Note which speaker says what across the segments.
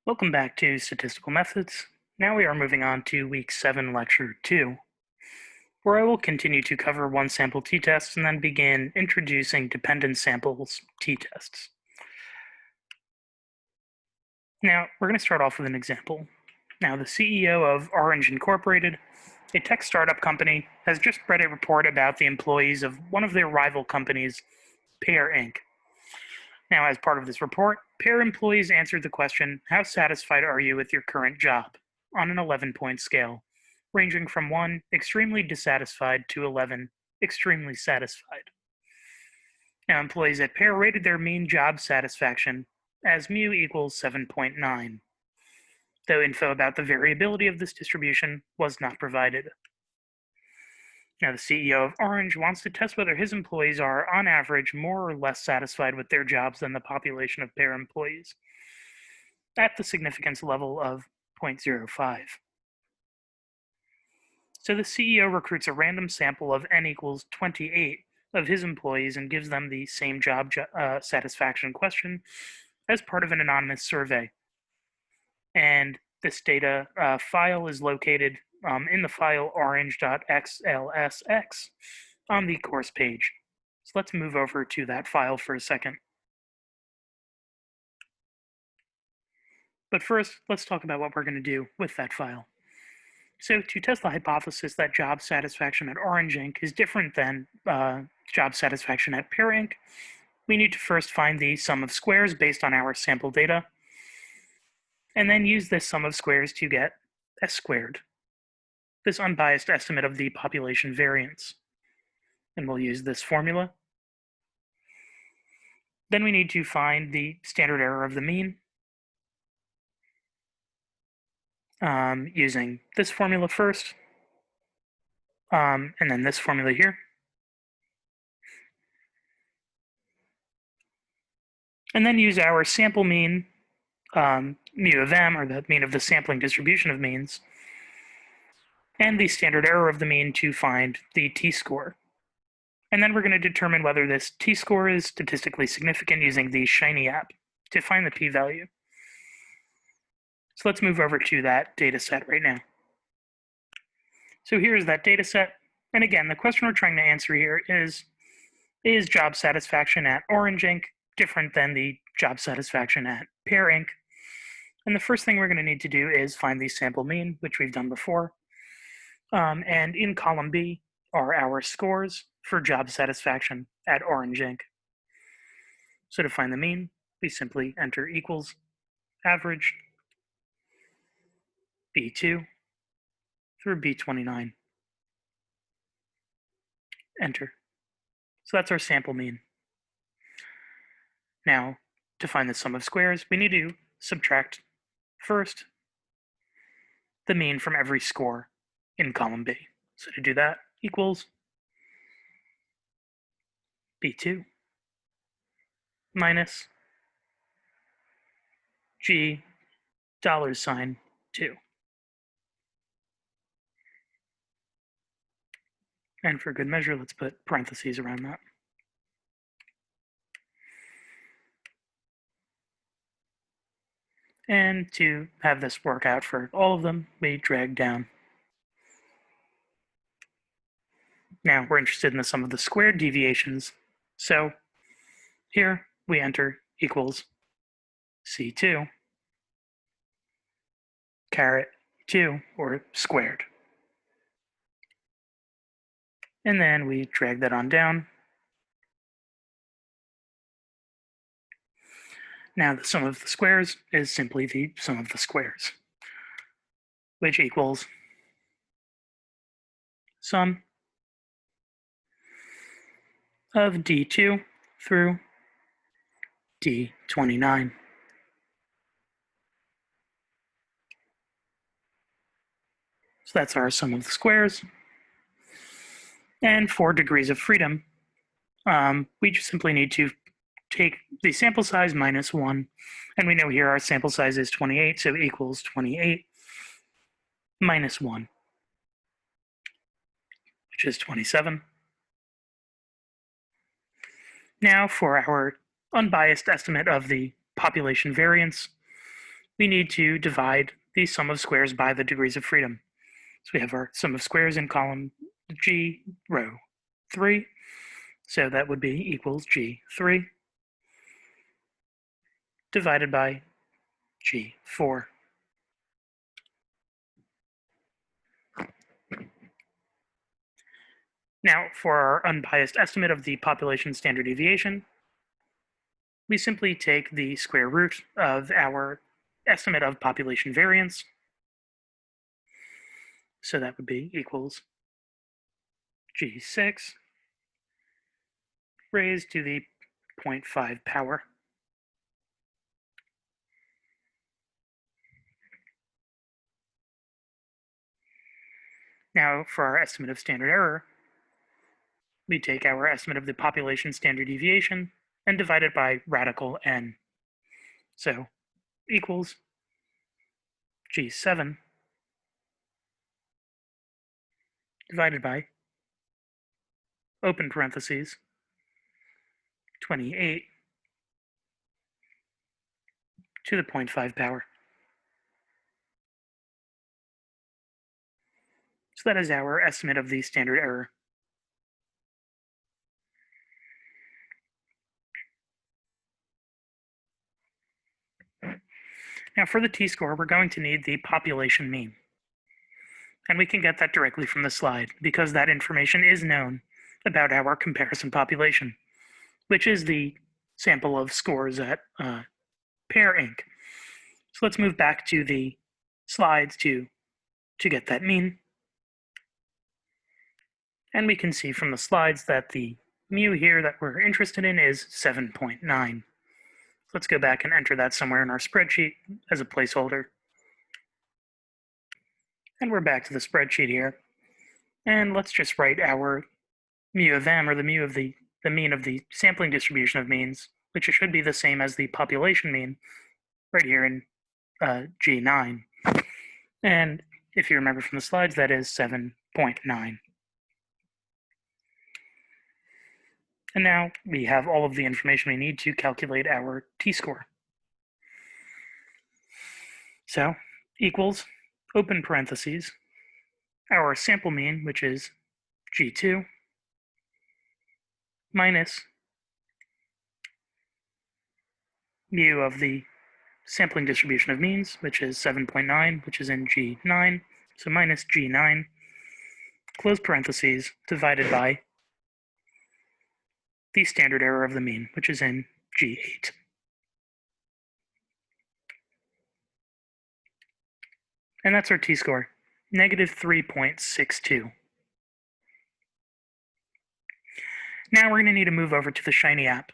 Speaker 1: Welcome back to Statistical Methods. Now we are moving on to Week 7, Lecture 2, where I will continue to cover one sample t-test and then begin introducing dependent samples t-tests. Now, we're going to start off with an example. Now, the CEO of Orange Incorporated, a tech startup company, has just read a report about the employees of one of their rival companies, Pear Inc. Now, as part of this report, Pear employees answered the question, how satisfied are you with your current job, on an 11-point scale, ranging from 1, extremely dissatisfied, to 11, extremely satisfied. Now, employees at Pear rated their mean job satisfaction as mu equals 7.9, though info about the variability of this distribution was not provided. Now, the CEO of Orange wants to test whether his employees are, on average, more or less satisfied with their jobs than the population of Pear employees, at the significance level of 0.05. So the CEO recruits a random sample of n equals 28 of his employees and gives them the same job satisfaction question as part of an anonymous survey. And this data file is located in the file orange.xlsx on the course page. So let's move over to that file for a second. But first, let's talk about what we're going to do with that file. So to test the hypothesis that job satisfaction at Orange Inc. is different than job satisfaction at Pear Inc., we need to first find the sum of squares based on our sample data, and then use this sum of squares to get S squared, this unbiased estimate of the population variance. And we'll use this formula. Then we need to find the standard error of the mean, using this formula first, and then this formula here. And then use our sample mean, mu of m, or the mean of the sampling distribution of means, and the standard error of the mean to find the t-score. And then we're going to determine whether this t-score is statistically significant using the Shiny app to find the p-value. So let's move over to that data set right now. So here's that data set. And again, the question we're trying to answer here is job satisfaction at Orange Inc. different than the job satisfaction at Pear Inc.? And the first thing we're going to need to do is find the sample mean, which we've done before. And in column B are our scores for job satisfaction at Orange Inc. So to find the mean, we simply enter equals average B2 through B29. Enter. So that's our sample mean. Now, to find the sum of squares, we need to subtract first the mean from every score in column B. So to do that, equals B2 minus G $2. And for good measure, let's put parentheses around that. And to have this work out for all of them, we drag down. Now we're interested in the sum of the squared deviations. So here we enter equals C2 caret 2, or squared. And then we drag that on down. Now the sum of the squares is simply the sum of the squares, which equals sum of D2 through D29. So that's our sum of the squares. And for degrees of freedom, we just simply need to take the sample size minus 1, and we know here our sample size is 28, so equals 28 minus 1, which is 27. Now for our unbiased estimate of the population variance, we need to divide the sum of squares by the degrees of freedom. So we have our sum of squares in column G, row 3. So that would be equals G3 divided by G4. Now, for our unbiased estimate of the population standard deviation, we simply take the square root of our estimate of population variance. So that would be equals G6 raised to the 0.5 power. Now, for our estimate of standard error, we take our estimate of the population standard deviation and divide it by radical n. So equals G7 divided by, open parentheses, 28 to the 0.5 power. So that is our estimate of the standard error. Now for the t-score, we're going to need the population mean. And we can get that directly from the slide because that information is known about our comparison population, which is the sample of scores at Pear Inc. So let's move back to the slides to get that mean. And we can see from the slides that the mu here that we're interested in is 7.9. Let's go back and enter that somewhere in our spreadsheet as a placeholder. And we're back to the spreadsheet here. And let's just write our mu of m, or the mu of the mean of the sampling distribution of means, which should be the same as the population mean, right here in G9. And if you remember from the slides, that is 7.9. And now we have all of the information we need to calculate our t-score. So equals, open parentheses, our sample mean, which is G2, minus mu of the sampling distribution of means, which is 7.9, which is in G9, so minus G9, close parentheses, divided by the standard error of the mean, which is in G8. And that's our t-score, negative 3.62. Now we're going to need to move over to the Shiny app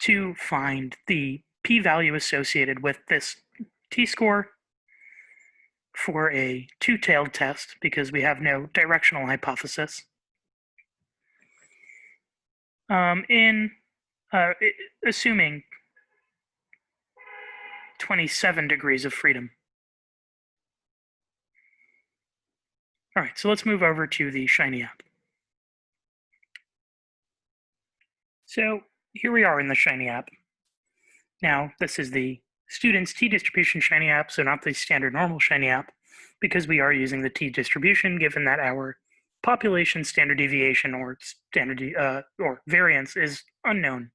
Speaker 1: to find the p-value associated with this t-score for a two-tailed test because we have no directional hypothesis. Assuming 27 degrees of freedom. All right, so let's move over to the Shiny app. So here we are in the Shiny app. Now, this is the student's t-distribution Shiny app, so not the standard normal Shiny app, because we are using the t-distribution given that our population standard deviation or variance is unknown.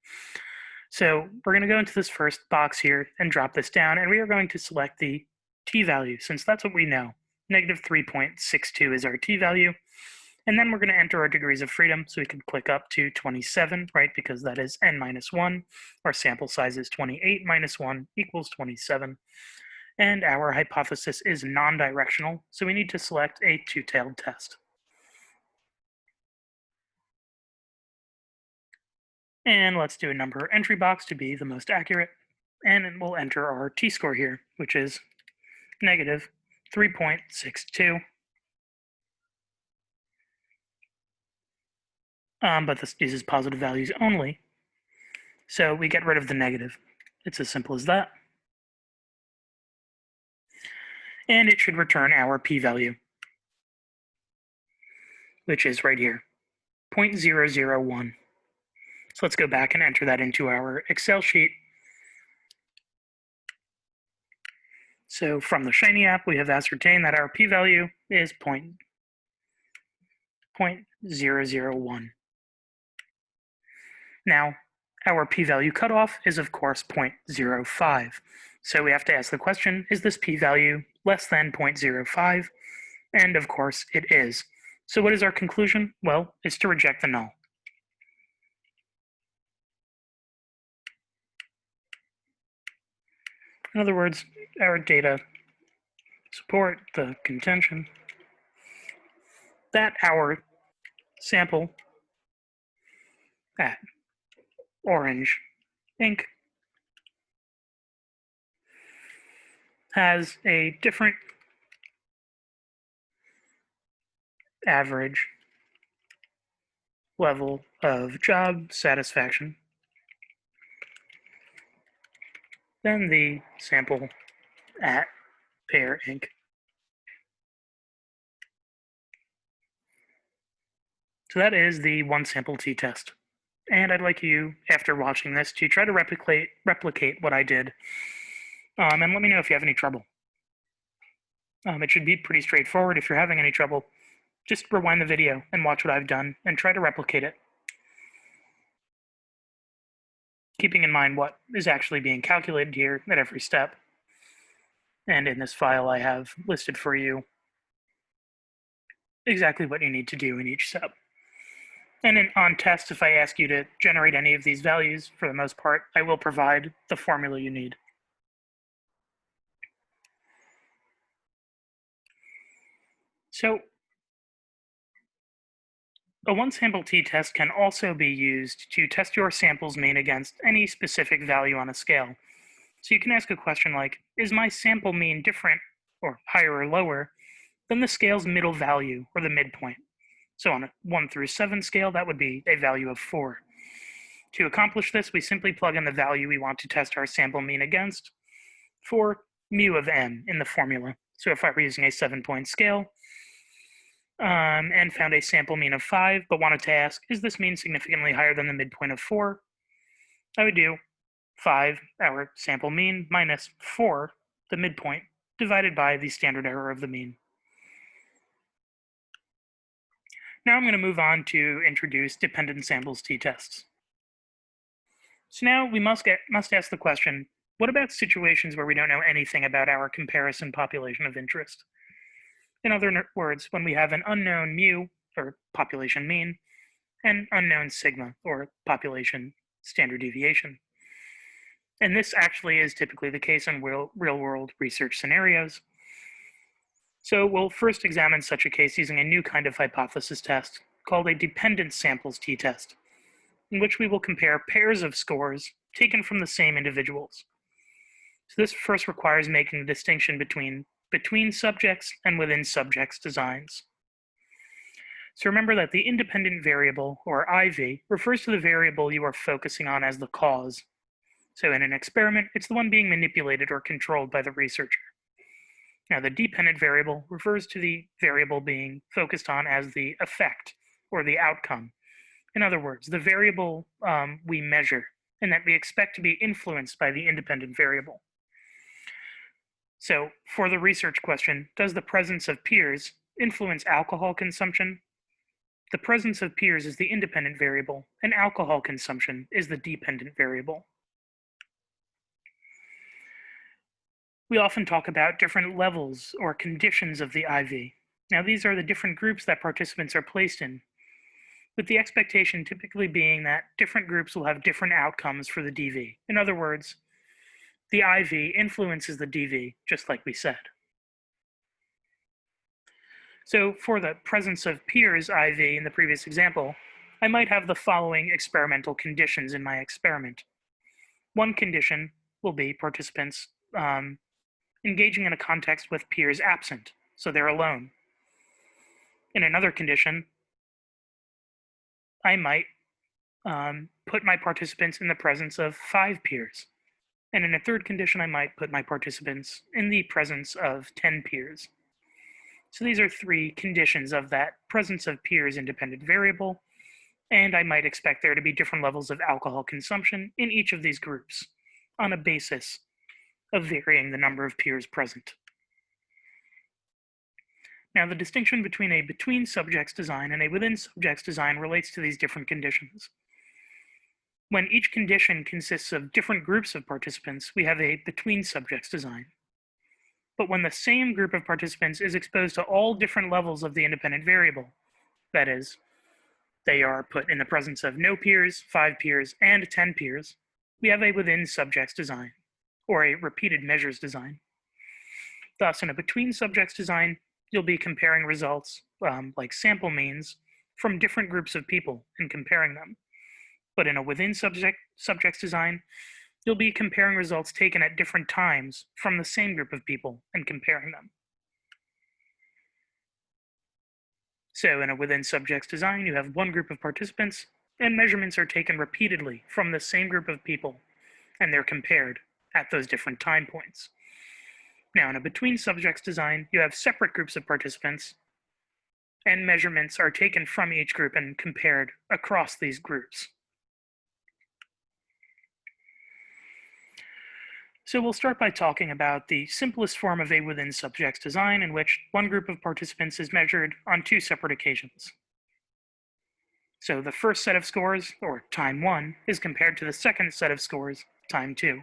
Speaker 1: So we're going to go into this first box here and drop this down, and we are going to select the t-value, since that's what we know. Negative 3.62 is our t-value. And then we're going to enter our degrees of freedom, so we can click up to 27, right, because that is n minus 1. Our sample size is 28 minus 1 equals 27. And our hypothesis is non-directional, so we need to select a two-tailed test. And let's do a number entry box to be the most accurate. And we'll enter our t-score here, which is negative 3.62. But this uses positive values only. So we get rid of the negative. It's as simple as that. And it should return our p-value, which is right here, 0.001. So let's go back and enter that into our Excel sheet. So from the Shiny app, we have ascertained that our p-value is 0.001. Now, our p-value cutoff is, of course, 0.05. So we have to ask the question, is this p-value less than 0.05? And, of course, it is. So what is our conclusion? Well, it's to reject the null. In other words, our data support the contention that our sample at orange ink has a different average level of job satisfaction than the sample at pear ink. So that is the one sample t-test. And I'd like you, after watching this, to try to replicate what I did, and let me know if you have any trouble. It should be pretty straightforward. If you're having any trouble, just rewind the video and watch what I've done and try to replicate it, keeping in mind what is actually being calculated here at every step. And in this file, I have listed for you exactly what you need to do in each step. And on test, if I ask you to generate any of these values, for the most part, I will provide the formula you need. So a one-sample t-test can also be used to test your sample's mean against any specific value on a scale. So you can ask a question like, is my sample mean different, or higher or lower, than the scale's middle value, or the midpoint? So on a 1 through 7 scale, that would be a value of 4. To accomplish this, we simply plug in the value we want to test our sample mean against for mu of m in the formula. So if I were using a 7-point scale and found a sample mean of 5, but wanted to ask, is this mean significantly higher than the midpoint of 4? I would do 5, our sample mean, minus 4, the midpoint, divided by the standard error of the mean. Now I'm going to move on to introduce dependent samples t-tests. So now we must ask the question, what about situations where we don't know anything about our comparison population of interest? In other words, when we have an unknown mu, or population mean, and unknown sigma, or population standard deviation. And this actually is typically the case in real-world research scenarios. So we'll first examine such a case using a new kind of hypothesis test called a dependent samples t-test, in which we will compare pairs of scores taken from the same individuals. So this first requires making a distinction between subjects and within subjects' designs. So remember that the independent variable, or IV, refers to the variable you are focusing on as the cause. So in an experiment, it's the one being manipulated or controlled by the researcher. Now, the dependent variable refers to the variable being focused on as the effect, or the outcome. In other words, the variable we measure, and that we expect to be influenced by the independent variable. So, for the research question, does the presence of peers influence alcohol consumption? The presence of peers is the independent variable, and alcohol consumption is the dependent variable. We often talk about different levels or conditions of the IV. Now, these are the different groups that participants are placed in, with the expectation typically being that different groups will have different outcomes for the DV. In other words, the IV influences the DV, just like we said. So for the presence of peers IV in the previous example, I might have the following experimental conditions in my experiment. One condition will be participants engaging in a context with peers absent, so they're alone. In another condition, I might put my participants in the presence of 5 peers. And in a third condition, I might put my participants in the presence of 10 peers. So these are 3 conditions of that presence of peers independent variable, and I might expect there to be different levels of alcohol consumption in each of these groups on a basis of varying the number of peers present. Now, the distinction between a between subjects design and a within subjects design relates to these different conditions. When each condition consists of different groups of participants, we have a between subjects design. But when the same group of participants is exposed to all different levels of the independent variable, that is, they are put in the presence of no peers, 5 peers, and 10 peers, we have a within subjects design, or a repeated measures design. Thus, in a between subjects design, you'll be comparing results, like sample means, from different groups of people and comparing them. But in a within subjects design, you'll be comparing results taken at different times from the same group of people and comparing them. So in a within subjects design, you have one group of participants, and measurements are taken repeatedly from the same group of people, and they're compared at those different time points. Now, in a between subjects design, you have separate groups of participants, and measurements are taken from each group and compared across these groups. So we'll start by talking about the simplest form of a within subjects design, in which one group of participants is measured on 2 separate occasions. So the first set of scores, or time 1, is compared to the second set of scores, time 2.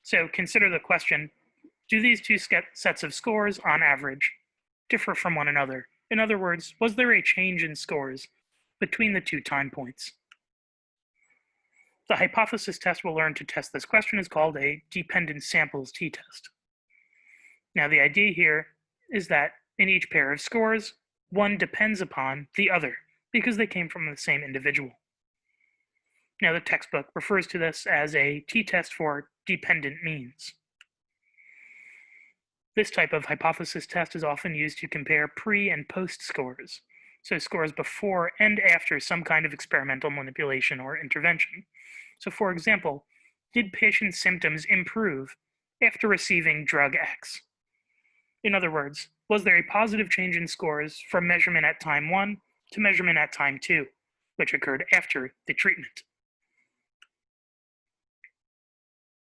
Speaker 1: So consider the question, do these 2 sets of scores, on average, differ from one another? In other words, was there a change in scores between the 2 time points? The hypothesis test we'll learn to test this question is called a dependent samples t-test. Now, the idea here is that in each pair of scores, one depends upon the other because they came from the same individual. Now, the textbook refers to this as a t-test for dependent means. This type of hypothesis test is often used to compare pre and post scores, so scores before and after some kind of experimental manipulation or intervention. So, for example, did patient symptoms improve after receiving drug X? In other words, was there a positive change in scores from measurement at time 1 to measurement at time 2, which occurred after the treatment?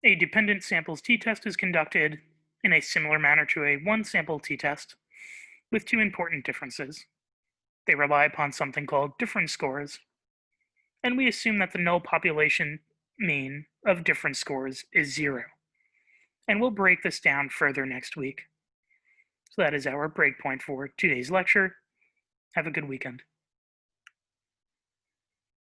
Speaker 1: A dependent samples t-test is conducted in a similar manner to a one-sample t-test, with 2 important differences. They rely upon something called difference scores, and we assume that the null population mean of difference scores is 0. And we'll break this down further next week. So that is our breakpoint for today's lecture. Have a good weekend.